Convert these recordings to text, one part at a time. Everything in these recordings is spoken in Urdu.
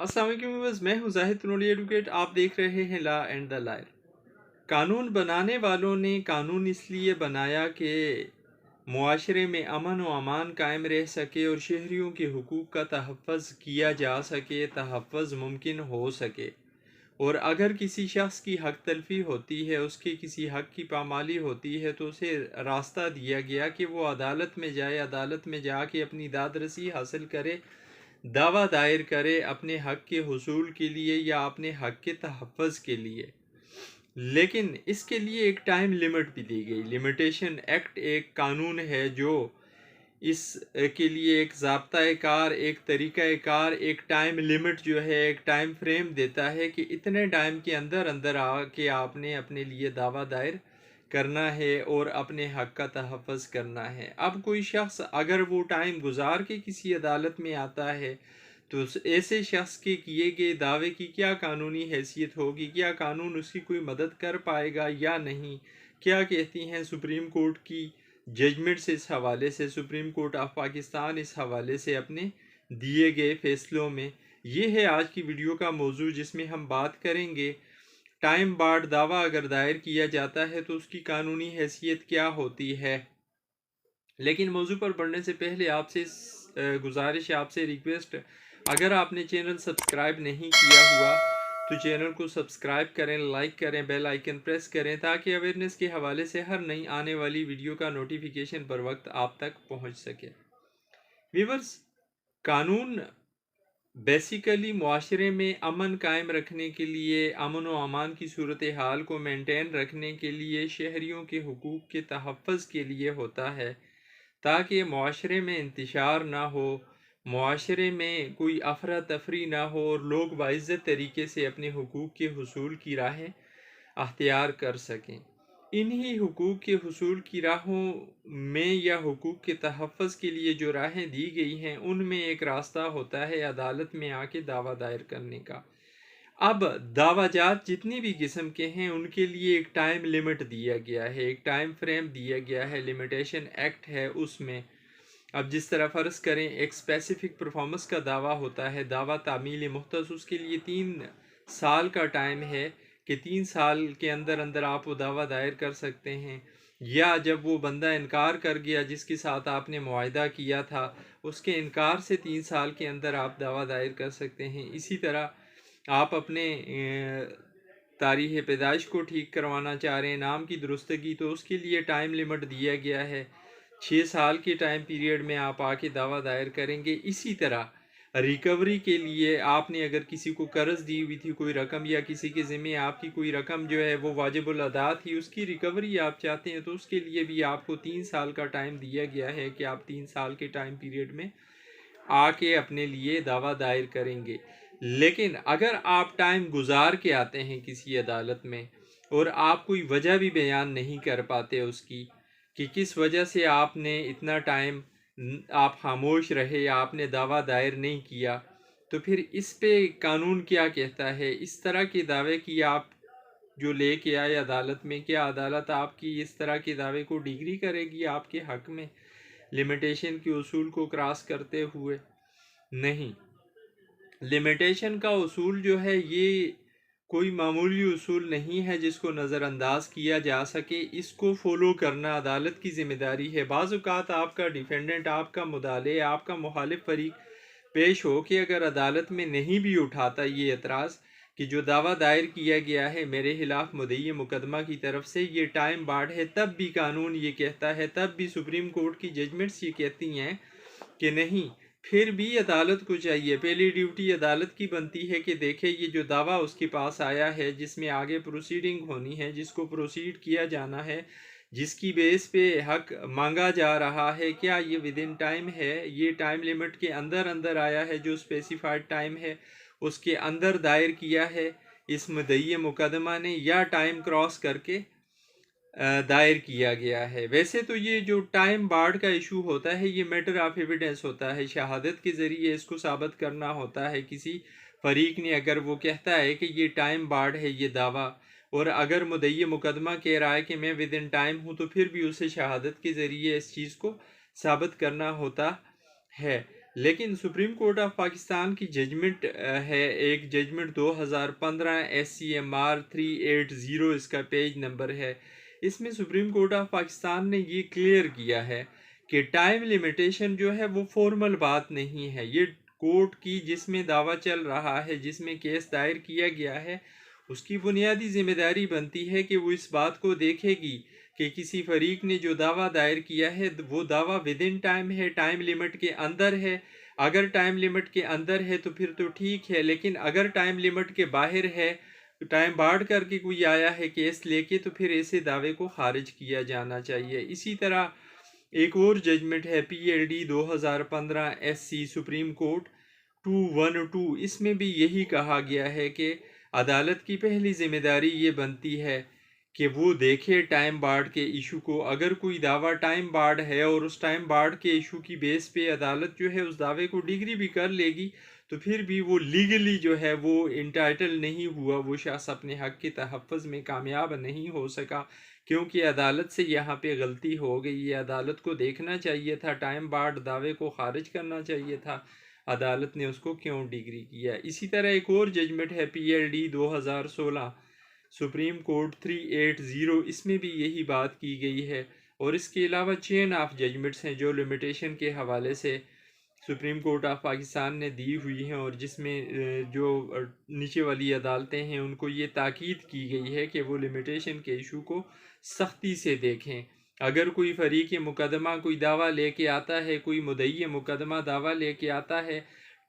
السلام علیکم ویورز، میں ہوں زاہد تنولی ایڈوکیٹ۔ آپ دیکھ رہے ہیں لا اینڈ دا لائر۔ قانون بنانے والوں نے قانون اس لیے بنایا کہ معاشرے میں امن و امان قائم رہ سکے اور شہریوں کے حقوق کا تحفظ کیا جا سکے، تحفظ ممکن ہو سکے۔ اور اگر کسی شخص کی حق تلفی ہوتی ہے، اس کے کسی حق کی پامالی ہوتی ہے، تو اسے راستہ دیا گیا کہ وہ عدالت میں جائے، عدالت میں جا کے اپنی داد رسی حاصل کرے، دعویٰ دائر کرے اپنے حق کے حصول کے لیے یا اپنے حق کے تحفظ کے لیے۔ لیکن اس کے لیے ایک ٹائم لیمٹ بھی دی گئی۔ لمیٹیشن ایکٹ ایک قانون ہے جو اس کے لیے ایک ضابطۂ کار، ایک طریقہ کار، ایک ٹائم لیمٹ جو ہے، ایک ٹائم فریم دیتا ہے کہ اتنے ٹائم کے اندر اندر آ کے آپ نے اپنے لیے دعویٰ دائر کرنا ہے اور اپنے حق کا تحفظ کرنا ہے۔ اب کوئی شخص اگر وہ ٹائم گزار کے کسی عدالت میں آتا ہے تو ایسے شخص کے کیے گئے دعوے کی کیا قانونی حیثیت ہوگی؟ کیا قانون اس کی کوئی مدد کر پائے گا یا نہیں؟ کیا کہتی ہیں سپریم کورٹ کی ججمنٹس اس حوالے سے، سپریم کورٹ آف پاکستان اس حوالے سے اپنے دیے گئے فیصلوں میں؟ یہ ہے آج کی ویڈیو کا موضوع، جس میں ہم بات کریں گے ٹائم بارڈ دعویٰ اگر دائر کیا جاتا ہے تو اس کی قانونی حیثیت کیا ہوتی ہے۔ لیکن موضوع پر بڑھنے سے پہلے آپ سے گزارش، آپ سے ریکویسٹ، اگر آپ نے چینل سبسکرائب نہیں کیا ہوا تو چینل کو سبسکرائب کریں، لائک کریں، بیل آئیکن پریس کریں تاکہ اویئرنیس کے حوالے سے ہر نئی آنے والی ویڈیو کا نوٹیفیکیشن پر وقت آپ تک پہنچ سکے۔ ویورز، قانون بیسیکلی معاشرے میں امن قائم رکھنے کے لیے، امن و امان کی صورتحال کو مینٹین رکھنے کے لیے، شہریوں کے حقوق کے تحفظ کے لیے ہوتا ہے تاکہ معاشرے میں انتشار نہ ہو، معاشرے میں کوئی افراتفری نہ ہو اور لوگ باعزت طریقے سے اپنے حقوق کے حصول کی راہیں اختیار کر سکیں۔ انہی حقوق کے حصول کی راہوں میں یا حقوق کے تحفظ کے لیے جو راہیں دی گئی ہیں، ان میں ایک راستہ ہوتا ہے عدالت میں آ کے دعویٰ دائر کرنے کا۔ اب دعویٰ جات جتنی بھی قسم کے ہیں ان کے لیے ایک ٹائم لیمٹ دیا گیا ہے، ایک ٹائم فریم دیا گیا ہے، لمیٹیشن ایکٹ ہے اس میں۔ اب جس طرح فرض کریں ایک اسپیسیفک پرفارمنس کا دعویٰ ہوتا ہے، دعویٰ تعمیل مختص، اس کے لیے 3 سال کا ٹائم ہے کہ 3 سال کے اندر اندر آپ وہ دعویٰ دائر کر سکتے ہیں، یا جب وہ بندہ انکار کر گیا جس کے ساتھ آپ نے معاہدہ کیا تھا، اس کے انکار سے 3 سال کے اندر آپ دعویٰ دائر کر سکتے ہیں۔ اسی طرح آپ اپنے تاریخ پیدائش کو ٹھیک کروانا چاہ رہے ہیں، نام کی درستگی، تو اس کے لیے ٹائم لیمٹ دیا گیا ہے، 6 سال کے ٹائم پیریڈ میں آپ آ کے دعویٰ دائر کریں گے۔ اسی طرح ریکوری کے لیے آپ نے اگر کسی کو قرض دی ہوئی تھی کوئی رقم، یا کسی کے ذمہ آپ کی کوئی رقم جو ہے وہ واجب الادا تھی، اس کی ریکوری آپ چاہتے ہیں تو اس کے لیے بھی آپ کو 3 سال کا ٹائم دیا گیا ہے کہ آپ 3 سال کے ٹائم پیریڈ میں آ کے اپنے لیے دعویٰ دائر کریں گے۔ لیکن اگر آپ ٹائم گزار کے آتے ہیں کسی عدالت میں اور آپ کوئی وجہ بھی بیان نہیں کر پاتے اس کی کہ کس وجہ سے آپ نے اتنا ٹائم آپ خاموش رہے یا آپ نے دعویٰ دائر نہیں کیا، تو پھر اس پہ قانون کیا کہتا ہے؟ اس طرح کے دعوے کی آپ جو لے کے آئے عدالت میں، کیا عدالت آپ کی اس طرح کے دعوے کو ڈگری کرے گی آپ کے حق میں لمیٹیشن کے اصول کو کراس کرتے ہوئے؟ نہیں۔ لمیٹیشن کا اصول جو ہے یہ کوئی معمولی اصول نہیں ہے جس کو نظر انداز کیا جا سکے، اس کو فالو کرنا عدالت کی ذمہ داری ہے۔ بعض اوقات آپ کا ڈیفینڈنٹ، آپ کا مدعی، آپ کا مخالف فریق پیش ہو کہ اگر عدالت میں نہیں بھی اٹھاتا یہ اعتراض کہ جو دعویٰ دائر کیا گیا ہے میرے خلاف مدعی مقدمہ کی طرف سے یہ ٹائم بارڈ ہے، تب بھی قانون یہ کہتا ہے، تب بھی سپریم کورٹ کی ججمنٹس یہ کہتی ہیں کہ نہیں، پھر بھی عدالت کو چاہیے، پہلی ڈیوٹی عدالت کی بنتی ہے کہ دیکھے یہ جو دعویٰ اس کے پاس آیا ہے، جس میں آگے پروسیڈنگ ہونی ہے، جس کو پروسیڈ کیا جانا ہے، جس کی بیس پہ حق مانگا جا رہا ہے، کیا یہ ود ان ٹائم ہے، یہ ٹائم لیمٹ کے اندر اندر آیا ہے، جو اسپیسیفائڈ ٹائم ہے اس کے اندر دائر کیا ہے اس مدعی مقدمہ نے، یا ٹائم کراس کر کے دائر کیا گیا ہے۔ ویسے تو یہ جو ٹائم بارڈ کا ایشو ہوتا ہے یہ میٹر آف ایویڈنس ہوتا ہے، شہادت کے ذریعے اس کو ثابت کرنا ہوتا ہے کسی فریق نے، اگر وہ کہتا ہے کہ یہ ٹائم بارڈ ہے یہ دعویٰ، اور اگر مدعی مقدمہ کہہ رہا ہے کہ میں ود ان ٹائم ہوں، تو پھر بھی اسے شہادت کے ذریعے اس چیز کو ثابت کرنا ہوتا ہے۔ لیکن سپریم کورٹ آف پاکستان کی ججمنٹ ہے، ایک ججمنٹ 2015 SCMR 380 اس کا پیج نمبر ہے۔ اس میں سپریم کورٹ آف پاکستان نے یہ کلیئر کیا ہے کہ ٹائم لیمیٹیشن جو ہے وہ فارمل بات نہیں ہے۔ یہ کورٹ کی جس میں دعویٰ چل رہا ہے، جس میں کیس دائر کیا گیا ہے، اس کی بنیادی ذمہ داری بنتی ہے کہ وہ اس بات کو دیکھے گی کہ کسی فریق نے جو دعویٰ دائر کیا ہے وہ دعویٰ ودن ٹائم ہے، ٹائم لیمٹ کے اندر ہے۔ اگر ٹائم لیمٹ کے اندر ہے تو پھر تو ٹھیک ہے، لیکن اگر ٹائم لیمٹ کے باہر ہے، ٹائم بارڈ کر کے کوئی آیا ہے کیس لے کے، تو پھر ایسے دعوے کو خارج کیا جانا چاہیے۔ اسی طرح ایک اور ججمنٹ ہے PLD 2015 SC سپریم کورٹ 212، اس میں بھی یہی کہا گیا ہے کہ عدالت کی پہلی ذمہ داری یہ بنتی ہے کہ وہ دیکھے ٹائم بارڈ کے ایشو کو۔ اگر کوئی دعویٰ ٹائم بارڈ ہے اور اس ٹائم بارڈ کے ایشو کی بیس پہ عدالت جو ہے اس دعوے کو ڈگری بھی کر لے گی، تو پھر بھی وہ لیگلی جو ہے وہ انٹائٹل نہیں ہوا، وہ شخص اپنے حق کے تحفظ میں کامیاب نہیں ہو سکا، کیونکہ عدالت سے یہاں پہ غلطی ہو گئی۔ یہ عدالت کو دیکھنا چاہیے تھا، ٹائم بارڈ دعوے کو خارج کرنا چاہیے تھا، عدالت نے اس کو کیوں ڈگری کیا۔ اسی طرح ایک اور ججمنٹ ہے PLD 2016 سپریم کورٹ 380، اس میں بھی یہی بات کی گئی ہے۔ اور اس کے علاوہ چین آف ججمنٹس ہیں جو لمیٹیشن کے حوالے سے سپریم کورٹ آف پاکستان نے دی ہوئی ہیں، اور جس میں جو نیچے والی عدالتیں ہیں ان کو یہ تاکید کی گئی ہے کہ وہ لمیٹیشن کے ایشو کو سختی سے دیکھیں۔ اگر کوئی فریق مقدمہ کوئی دعویٰ لے کے آتا ہے، کوئی مدعی مقدمہ دعویٰ لے کے آتا ہے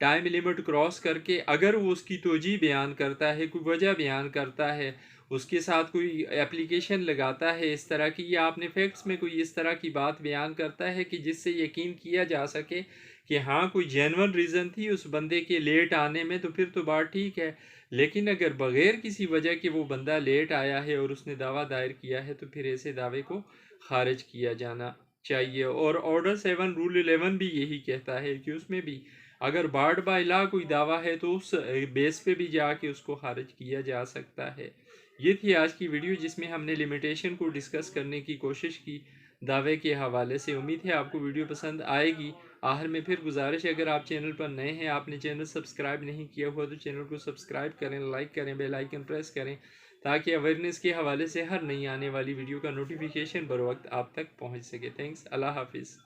ٹائم لیمٹ کراس کر کے، اگر وہ اس کی توجیہ بیان کرتا ہے، کوئی وجہ بیان کرتا ہے، اس کے ساتھ کوئی اپلیکیشن لگاتا ہے اس طرح کی، یا اپنے فیکٹس میں کوئی اس طرح کی بات بیان کرتا ہے کہ جس سے یقین کیا جا سکے کہ ہاں کوئی جینون ریزن تھی اس بندے کے لیٹ آنے میں، تو پھر تو بات ٹھیک ہے۔ لیکن اگر بغیر کسی وجہ کہ وہ بندہ لیٹ آیا ہے اور اس نے دعویٰ دائر کیا ہے، تو پھر ایسے دعوے کو خارج کیا جانا چاہیے۔ اور آرڈر 7 رول 11 بھی یہی کہتا ہے کہ اس میں بھی اگر بارڈ بائی لا کوئی دعویٰ ہے تو اس بیس پہ بھی جا کے اس کو خارج کیا جا سکتا ہے۔ یہ تھی آج کی ویڈیو جس میں ہم نے لمیٹیشن کو ڈسکس کرنے کی کوشش کی دعوے کے حوالے سے۔ امید ہے آپ کو ویڈیو پسند آئے گی۔ آخر میں پھر گزارش ہے، اگر آپ چینل پر نئے ہیں، آپ نے چینل سبسکرائب نہیں کیا ہوا، تو چینل کو سبسکرائب کریں، لائک کریں، بیل آئیکن پریس کریں، تاکہ اویئرنیس کے حوالے سے ہر نئی آنے والی ویڈیو کا نوٹیفیکیشن بر وقت آپ تک پہنچ سکے۔ تھینکس، اللہ حافظ۔